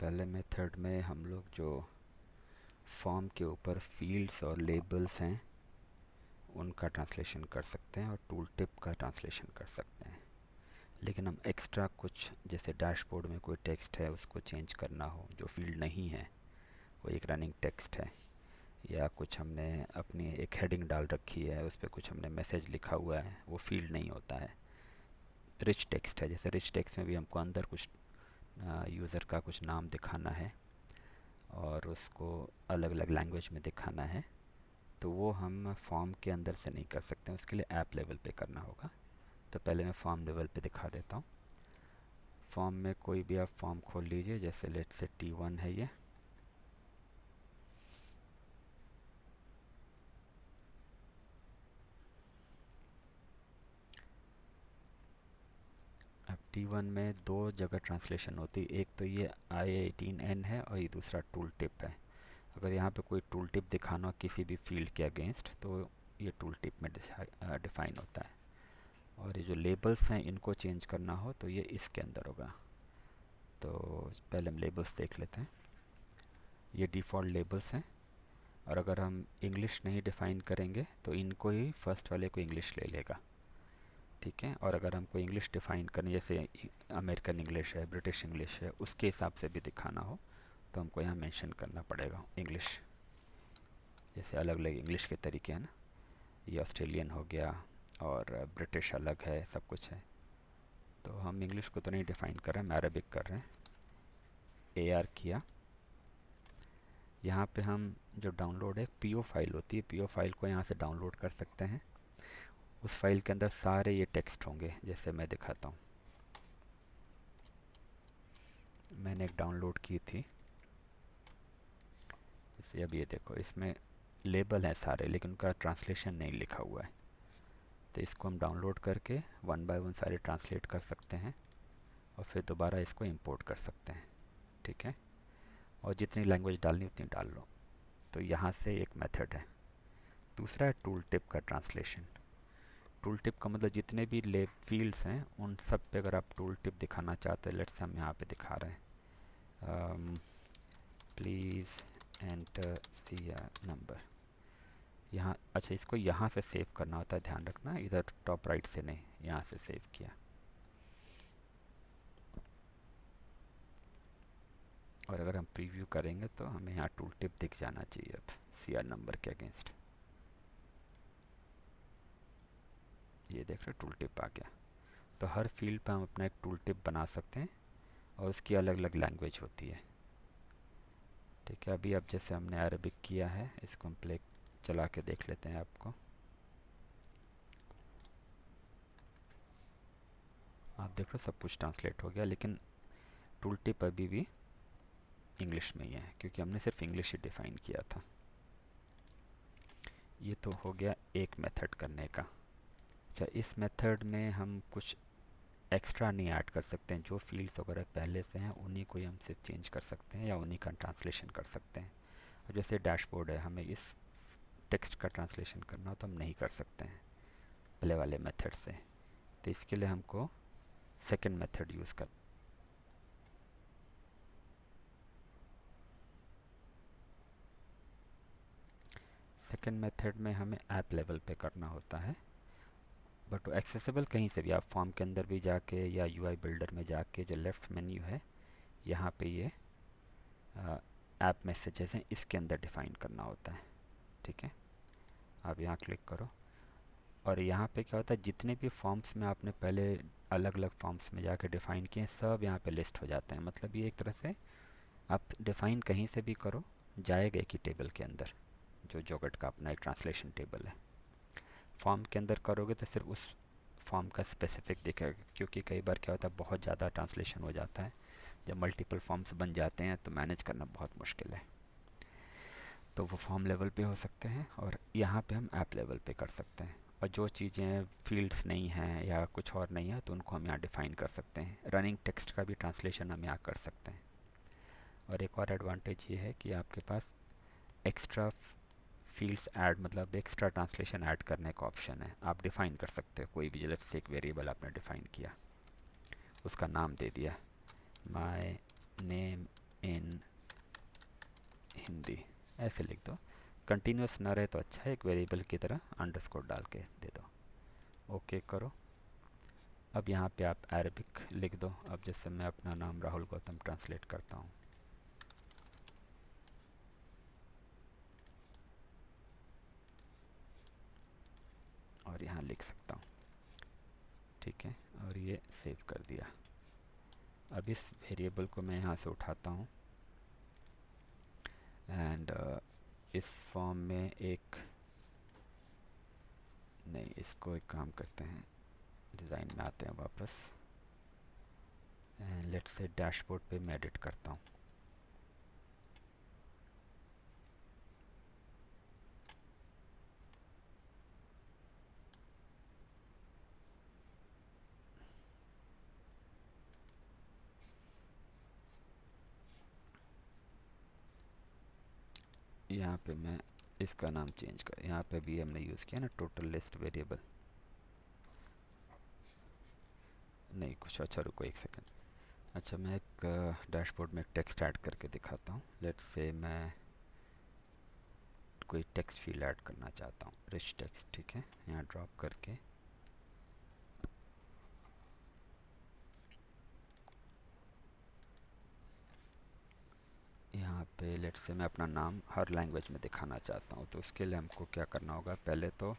पहले मेथड में हम लोग जो फॉर्म के ऊपर फील्ड्स और लेबल्स हैं उनका ट्रांसलेशन कर सकते हैं और टूल टिप का ट्रांसलेशन कर सकते हैं। लेकिन हम एक्स्ट्रा कुछ जैसे डैशबोर्ड में कोई टेक्स्ट है उसको चेंज करना हो जो फील्ड नहीं है, वो एक रनिंग टेक्स्ट है, या कुछ हमने अपनी एक हेडिंग डाल रखी है उस पर कुछ हमने मैसेज लिखा हुआ है, वो फील्ड नहीं होता है, रिच टेक्स्ट है। जैसे रिच टेक्स्ट में भी हमको अंदर कुछ यूज़र का कुछ नाम दिखाना है और उसको अलग अलग लैंग्वेज में दिखाना है, तो वो हम फॉर्म के अंदर से नहीं कर सकते हैं, उसके लिए ऐप लेवल पे करना होगा। तो पहले मैं फॉर्म लेवल पे दिखा देता हूँ। फॉर्म में कोई भी आप फॉर्म खोल लीजिए, जैसे लेट से T1 है ये। अब T1 में दो जगह ट्रांसलेशन होती है, एक तो ये I18N है और ये दूसरा टूल टिप है। अगर यहाँ पे कोई टूल टिप दिखाना हो किसी भी फील्ड के अगेंस्ट तो ये टूल टिप में डिफाइन होता है। और ये जो लेबल्स हैं इनको चेंज करना हो तो ये इसके अंदर होगा। तो पहले हम लेबल्स देख लेते हैं। ये डिफ़ॉल्ट लेबल्स हैं, और अगर हम इंग्लिश नहीं डिफ़ाइन करेंगे तो इनको ही फर्स्ट वाले को इंग्लिश ले लेगा, ठीक है। और अगर हमको इंग्लिश डिफ़ाइन करनी, जैसे अमेरिकन इंग्लिश है, ब्रिटिश इंग्लिश है, उसके हिसाब से भी दिखाना हो तो हमको यहाँ मेंशन करना पड़ेगा इंग्लिश। जैसे अलग अलग इंग्लिश के तरीके हैं ना, ये ऑस्ट्रेलियन हो गया और ब्रिटिश अलग है, सब कुछ है। तो हम इंग्लिश को तो नहीं डिफ़ाइन कर रहे हैं, हम अरबिक कर रहे हैं। AR किया। यहाँ पे हम जो डाउनलोड है PO फाइल होती है, PO फाइल को यहाँ से डाउनलोड कर सकते हैं। उस फाइल के अंदर सारे ये टेक्स्ट होंगे, जैसे मैं दिखाता हूँ। मैंने एक डाउनलोड की थी, जैसे अब ये देखो, इसमें लेबल हैं सारे लेकिन उनका ट्रांसलेशन नहीं लिखा हुआ है। तो इसको हम डाउनलोड करके वन बाय वन सारे ट्रांसलेट कर सकते हैं और फिर दोबारा इसको इंपोर्ट कर सकते हैं, ठीक है। और जितनी लैंग्वेज डालनी उतनी डाल लो। तो यहाँ से एक मेथड है। दूसरा है टूल टिप का ट्रांसलेशन। टूल टिप का मतलब जितने भी ले फील्ड्स हैं उन सब पे अगर आप टूल टिप दिखाना चाहते हैं, लेट्स हम यहाँ पे दिखा रहे हैं, प्लीज़ एंटर द नंबर। यहाँ अच्छा, इसको यहाँ से सेव करना होता है, ध्यान रखना, इधर टॉप राइट से नहीं, यहाँ से सेव किया। और अगर हम प्रीव्यू करेंगे तो हमें यहाँ टूल टिप दिख जाना चाहिए अब CR नंबर के अगेंस्ट। ये देख रहे, टूल टिप आ गया। तो हर फील्ड पे हम अपना एक टूल टिप बना सकते हैं और उसकी अलग अलग लैंग्वेज होती है, ठीक है। अभी अब जैसे हमने अरबिक किया है, इसको हम प्ले चला के देख लेते हैं आपको। आप देख रहे हो सब कुछ ट्रांसलेट हो गया, लेकिन टूल टिप अभी भी इंग्लिश में ही है क्योंकि हमने सिर्फ इंग्लिश ही डिफ़ाइन किया था। ये तो हो गया एक मेथड करने का। अच्छा, इस मेथड में हम कुछ एक्स्ट्रा नहीं ऐड कर सकते हैं। जो फील्ड्स वगैरह पहले से हैं उन्हीं को ही हम सिर्फ चेंज कर सकते हैं या उन्हीं का ट्रांसलेशन कर सकते हैं। और जैसे डैशबोर्ड है, हमें इस टेक्स्ट का ट्रांसलेशन करना हो तो हम नहीं कर सकते हैं पहले वाले मेथड से। तो इसके लिए हमको सेकंड मेथड यूज़ कर, सेकंड मेथड में हमें ऐप लेवल पे करना होता है, बट वो एक्सेसिबल कहीं से भी, आप फॉर्म के अंदर भी जाके या UI बिल्डर में जाके जो लेफ़्ट मेन्यू है यहाँ पे ये ऐप मैसेजेस हैं, इसके अंदर डिफ़ाइन करना होता है, ठीक है। आप यहाँ क्लिक करो और यहाँ पे क्या होता है, जितने भी फॉर्म्स में आपने पहले अलग अलग फॉर्म्स में जाकर डिफ़ाइन किए सब यहाँ पे लिस्ट हो जाते हैं। मतलब ये एक तरह से आप डिफ़ाइन कहीं से भी करो, जाएगा एक ही टेबल के अंदर, जो जोगट का अपना एक ट्रांसलेशन टेबल है। फॉर्म के अंदर करोगे तो सिर्फ उस फॉर्म का स्पेसिफिक दिखेगा, क्योंकि कई बार क्या होता है बहुत ज़्यादा ट्रांसलेशन हो जाता है, जब मल्टीपल फॉर्म्स बन जाते हैं तो मैनेज करना बहुत मुश्किल है। तो वो फॉर्म लेवल पे हो सकते हैं और यहाँ पे हम ऐप लेवल पे कर सकते हैं। और जो चीज़ें फील्ड्स नहीं हैं या कुछ और नहीं है तो उनको हम यहाँ डिफ़ाइन कर सकते हैं। रनिंग टेक्स्ट का भी ट्रांसलेशन हम यहाँ कर सकते हैं। और एक और एडवांटेज ये है कि आपके पास एक्स्ट्रा फील्ड्स ऐड, मतलब एक्स्ट्रा ट्रांसलेशन ऐड करने का ऑप्शन है। आप डिफ़ाइन कर सकते हो कोई भी, जैसे एक वेरिएबल आपने डिफ़ाइन किया, उसका नाम दे दिया, माय नेम इन हिंदी ऐसे लिख दो। कंटिन्यूस ना रहे तो अच्छा है, एक वेरिएबल की तरह अंडरस्कोर डाल के दे दो। ओके करो। अब यहाँ पे आप अरबिक लिख दो। अब जैसे मैं अपना नाम राहुल गौतम ट्रांसलेट करता हूँ, और यहाँ लिख सकता हूँ, ठीक है, और ये सेव कर दिया। अब इस वेरिएबल को मैं यहाँ से उठाता हूँ एंड इस फॉर्म में एक, नहीं, इसको एक काम करते हैं, डिज़ाइन में आते हैं वापस एंड लेट्स से डैशबोर्ड पे मैं एडिट करता हूँ। यहाँ पे मैं इसका नाम चेंज कर, यहाँ पे भी हमने यूज़ किया ना टोटल लिस्ट वेरिएबल, नहीं कुछ, अच्छा रुको एक सेकंड। अच्छा मैं एक डैशबोर्ड में टेक्स्ट ऐड करके दिखाता हूँ। लेट्स से मैं कोई टेक्स्ट फील्ड ऐड करना चाहता हूँ, रिच टेक्स्ट, ठीक है, यहाँ ड्रॉप करके यहाँ पे लेट्स से मैं अपना नाम हर लैंग्वेज में दिखाना चाहता हूँ। तो उसके लिए हमको क्या करना होगा, पहले तो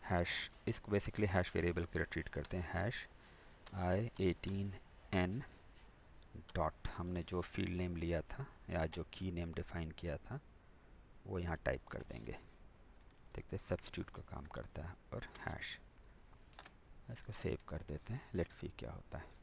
हैश, इसको बेसिकली हैश वेरिएबल की तरह ट्रीट करते हैं। हैश i18n डॉट, हमने जो फील्ड नेम लिया था या जो की नेम डिफाइन किया था वो यहाँ टाइप कर देंगे। देखते हैं सब्स्टिट्यूट का काम करता है। और हैश, इसको सेव कर देते हैं, लेट्स सी क्या होता है।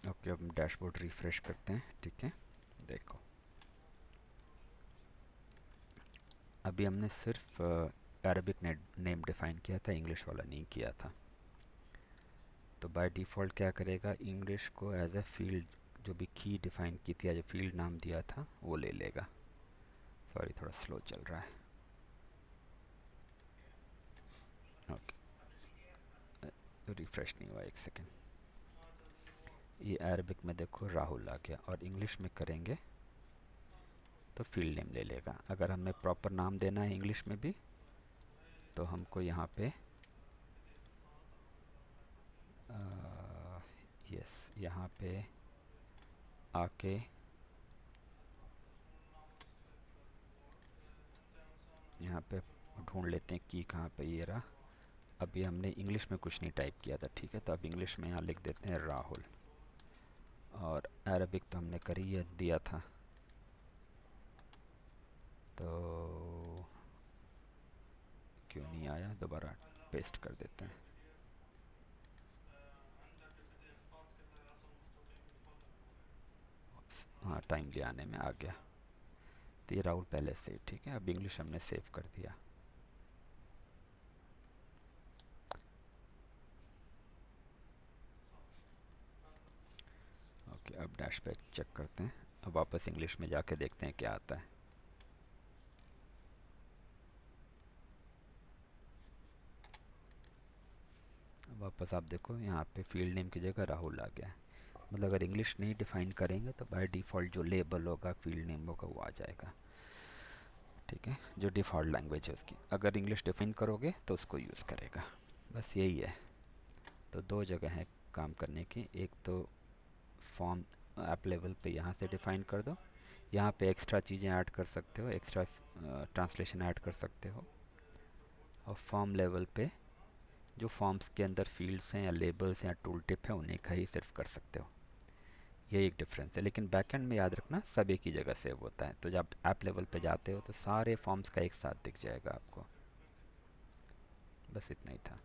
ओके अब हम डैशबोर्ड रिफ्रेश करते हैं, ठीक है, देखो अभी हमने सिर्फ अरबिक नेम डिफाइन किया था, इंग्लिश वाला नहीं किया था। तो बाय डिफ़ॉल्ट क्या करेगा, इंग्लिश को एज ए फील्ड, जो भी की डिफाइन की थी या जो फील्ड नाम दिया था वो ले लेगा। सॉरी थोड़ा स्लो चल रहा है। ओके तो रिफ्रेश नहीं हुआ, एक सेकेंड। ये अरबिक में देखो राहुल आ गया, और इंग्लिश में करेंगे तो फील्ड नेम ले लेगा। अगर हमें प्रॉपर नाम देना है इंग्लिश में भी तो हमको यहाँ पे यस यहाँ पे आके यहाँ पे ढूंढ लेते हैं कि कहाँ पे, ये रहा। अभी हमने इंग्लिश में कुछ नहीं टाइप किया था, ठीक है, तो अब इंग्लिश में यहाँ लिख देते हैं राहुल। और अरबिक तो हमने कर ही दिया था, तो क्यों नहीं आया, दोबारा पेस्ट कर देते हैं। हाँ टाइमली आने में आ गया। तो ये राहुल पहले से, ठीक है, अब इंग्लिश हमने सेव कर दिया। ओके अब डैश पे चेक करते हैं, अब वापस इंग्लिश में जाके देखते हैं क्या आता है। वापस आप देखो यहाँ पे फील्ड नेम की जगह राहुल आ गया है। मतलब अगर इंग्लिश नहीं डिफाइन करेंगे तो बाय डिफ़ॉल्ट जो लेबल होगा, फील्ड नेम होगा, वो आ जाएगा, ठीक है, जो डिफ़ॉल्ट लैंग्वेज है उसकी। अगर इंग्लिश डिफाइन करोगे तो उसको यूज़ करेगा, बस यही है। तो दो जगह हैं काम करने की, एक तो फॉर्म ऐप लेवल पे यहाँ से डिफ़ाइन कर दो, यहाँ पे एक्स्ट्रा चीज़ें ऐड कर सकते हो, एक्स्ट्रा ट्रांसलेशन ऐड कर सकते हो। और फॉर्म लेवल पे जो फॉर्म्स के अंदर फील्ड्स हैं या लेबल्स या टूल टिप है उन्हीं का ही सिर्फ कर सकते हो। ये एक डिफरेंस है, लेकिन बैकएंड में याद रखना सब एक ही जगह सेव होता है। तो जब ऐप लेवल पे जाते हो तो सारे फॉर्म्स का एक साथ दिख जाएगा आपको। बस इतना ही था।